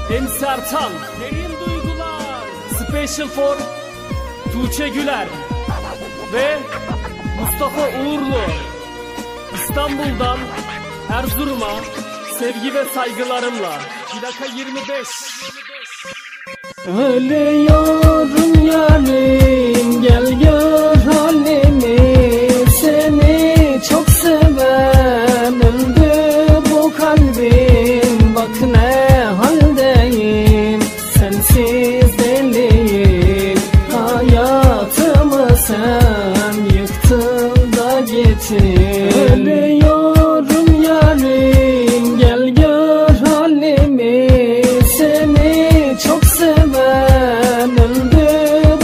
MC Ertan, derin duygular. Special for Tuğçe Güler ve Mustafa Uğurlu. İstanbul'dan Erzurum'a sevgi ve saygılarımla. Plaka 25. Ölüyorum yarim, gel gör halimi. Seni çok seven öldü bu kalbim. Bak ne haldeyim, sensiz deliyim. Hayatımı sen yıktın da gittin. Ölüyorum yarim, gel gör halimi. Seni çok seven öldü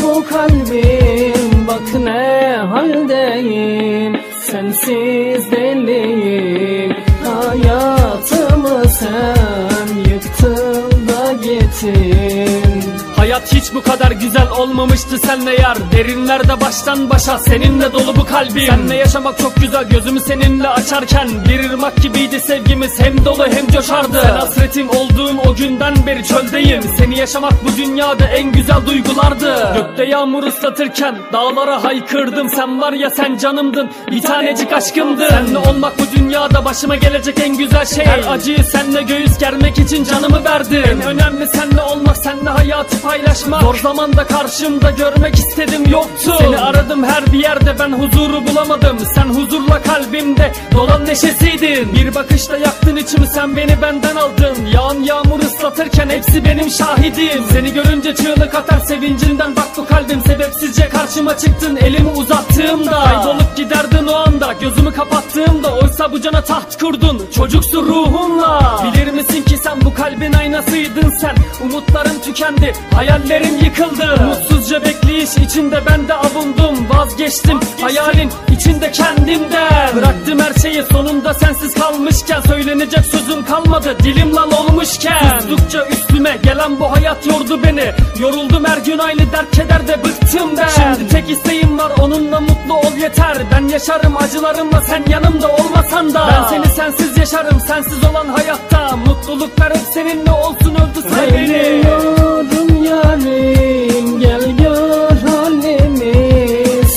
bu kalbim. Bak ne haldeyim, sensiz deliyim. Hayatımı sen yıktın da gittin. Hayat hiç bu kadar güzel olmamıştı senle yar. Derinlerde baştan başa seninle dolu bu kalbim. Seninle yaşamak çok güzel, gözümü seninle açarken bir ırmak gibiydi sevgimiz, hem dolu hem coşardı. Sen hasretim olduğum o günden beri çöldeyim. Seni yaşamak bu dünyada en güzel duygulardı. Gökte yağmur ıslatırken dağlara haykırdım. Sen var ya, sen canımdın, bir tanecik aşkımdın. Seninle olmak bu dünyada başıma gelecek en güzel şey. Her acıyı seninle göğüs germek için canımı verdim. En önemli seninle olmak, seninle hayatı paylaşmak. Zor zamanda karşımda görmek istedim, yoktu. Seni aradım her bir yerde, ben huzuru bulamadım. Sen huzurla kalbimde dolan neşesiydin. Bir bakışta yaktın içimi, sen beni benden aldın. Yağan yağmur ıslatırken hepsi benim şahidim. Seni görünce çığlık atar sevincinden, bak bu kalbim. Sebepsizce karşıma çıktın elimi uzattığımda. Kaybolup giderdin o anda, gözümü kapattığımda. Oysa bu cana taht kurdun çocuksu ruhunla. Bilir misin ki sen bu kalbin aynasıydın sen. Umutlarım tükendi, hayallerim yıkıldı. Umutsuzca bekleyiş içinde ben de avundum. Vazgeçtim hayalin içinde kendimden. Bıraktım her şeyi sonunda sensiz kalmışken. Söylenecek sözüm kalmadı dilim lal olmuşken. Sustukça üstüme gelen bu hayat yordu beni. Yoruldum her gün aynı dert kederde, bıktım ben. Şimdi tek isteğim var, onunla mutlu ol yeter. Ben yaşarım acılarımla, sen yanımda olmasan da. Ben seni sensiz yaşarım, sensiz olan hayatta. Mutluluklar hep seninle olsun, öldü say beni. Ölüyorum yarim, gel gör halimi.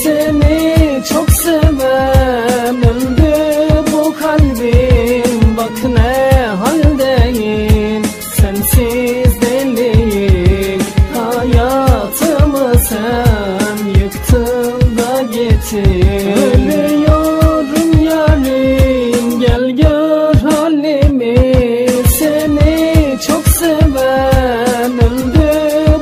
Seni çok seven öldü bu kalbim. Bak ne haldeyim, sensiz deliyim. Hayatımı sen yıktın da gittin. Ölüyorum yarim, gel gör halimi. Seni çok seven öldü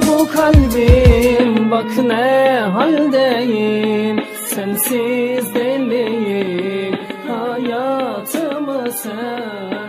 bu kalbim. Bak ne haldeyim, sensiz deliyim. Hayatımı sen